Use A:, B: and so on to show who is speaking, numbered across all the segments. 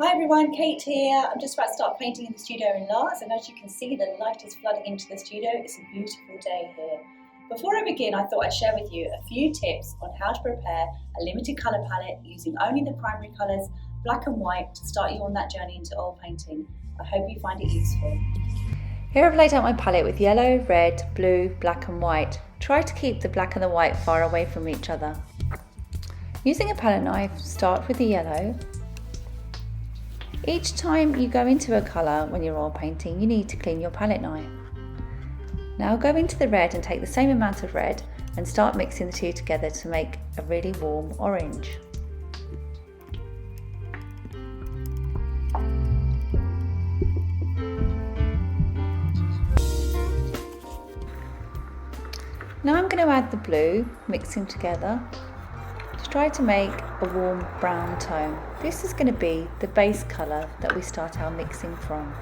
A: Hi everyone, Kate here. I'm just about to start painting in the studio in Lars, and as you can see the light is flooding into the studio. It's a beautiful day here. Before I begin, I thought I'd share with you a few tips on how to prepare a limited colour palette using only the primary colours, black and white, to start you on that journey into oil painting. I hope you find it useful.
B: Here I've laid out my palette with yellow, red, blue, black and white. Try to keep the black and the white far away from each other. Using a palette knife, start with the yellow. Each time you go into a colour when you're oil painting, you need to clean your palette knife. Now go into the red and take the same amount of red and start mixing the two together to make a really warm orange. Now I'm going to add the blue, mixing together, to try to make a warm brown tone. This is going to be the base colour that we start our mixing from.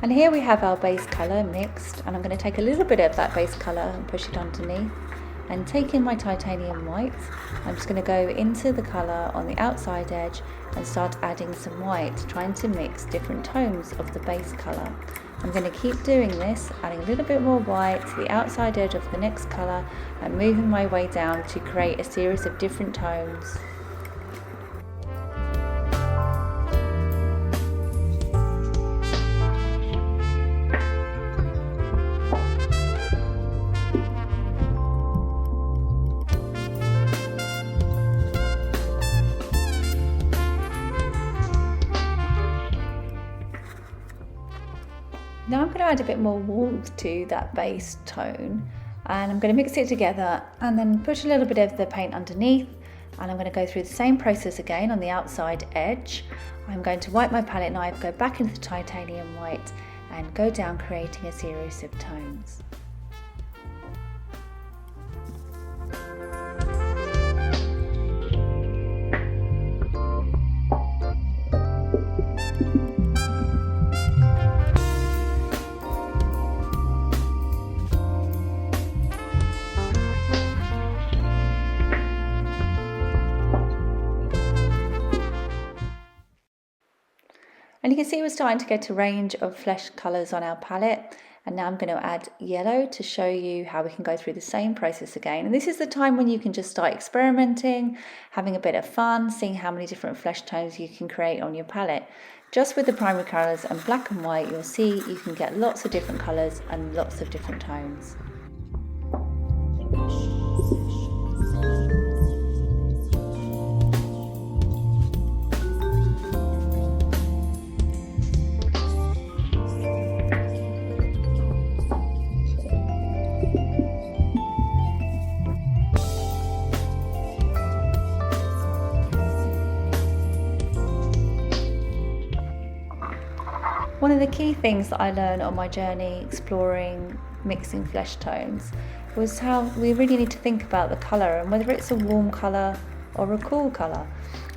B: And here we have our base colour mixed, and I'm going to take a little bit of that base colour and push it underneath. And taking my titanium white, I'm just going to go into the colour on the outside edge and start adding some white, trying to mix different tones of the base colour. I'm going to keep doing this, adding a little bit more white to the outside edge of the next colour and moving my way down to create a series of different tones. Now I'm going to add a bit more warmth to that base tone, and I'm going to mix it together and then push a little bit of the paint underneath, and I'm going to go through the same process again on the outside edge. I'm going to wipe my palette knife, go back into the titanium white and go down, creating a series of tones. And you can see we're starting to get a range of flesh colours on our palette, and now I'm going to add yellow to show you how we can go through the same process again. And this is the time when you can just start experimenting, having a bit of fun, seeing how many different flesh tones you can create on your palette. Just with the primary colours and black and white, you'll see you can get lots of different colours and lots of different tones. One of the key things that I learned on my journey exploring mixing flesh tones was how we really need to think about the colour and whether it's a warm colour or a cool colour.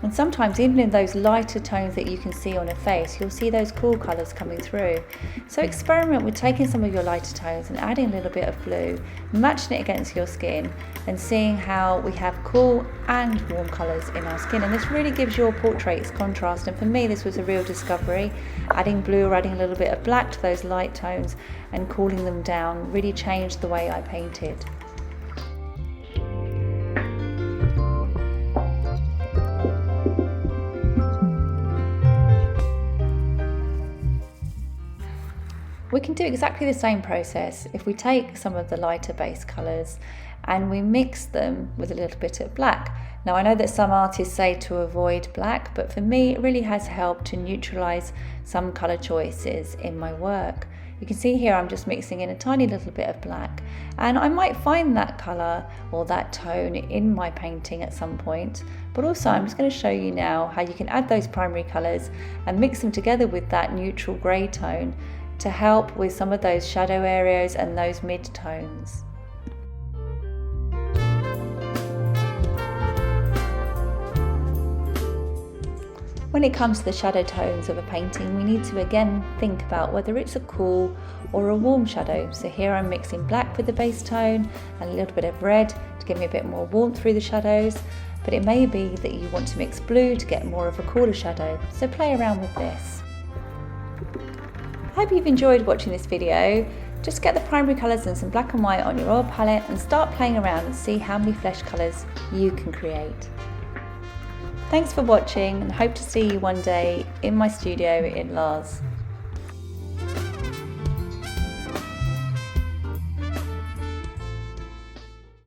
B: And sometimes even in those lighter tones that you can see on a face, you'll see those cool colours coming through. So experiment with taking some of your lighter tones and adding a little bit of blue, matching it against your skin and seeing how we have cool and warm colours in our skin. And this really gives your portraits contrast. And for me, this was a real discovery. Adding blue or adding a little bit of black to those light tones and cooling them down really changed the way I painted. We can do exactly the same process if we take some of the lighter base colours and we mix them with a little bit of black. Now I know that some artists say to avoid black, but for me it really has helped to neutralise some colour choices in my work. You can see here I'm just mixing in a tiny little bit of black, and I might find that colour or that tone in my painting at some point, but also I'm just going to show you now how you can add those primary colours and mix them together with that neutral grey tone to help with some of those shadow areas and those mid-tones. When it comes to the shadow tones of a painting, we need to again think about whether it's a cool or a warm shadow. So here I'm mixing black with the base tone and a little bit of red to give me a bit more warmth through the shadows, but it may be that you want to mix blue to get more of a cooler shadow, so play around with this. I hope you've enjoyed watching this video. Just get the primary colours and some black and white on your oil palette and start playing around and see how many flesh colours you can create. Thanks for watching and hope to see you one day in my studio in Lars.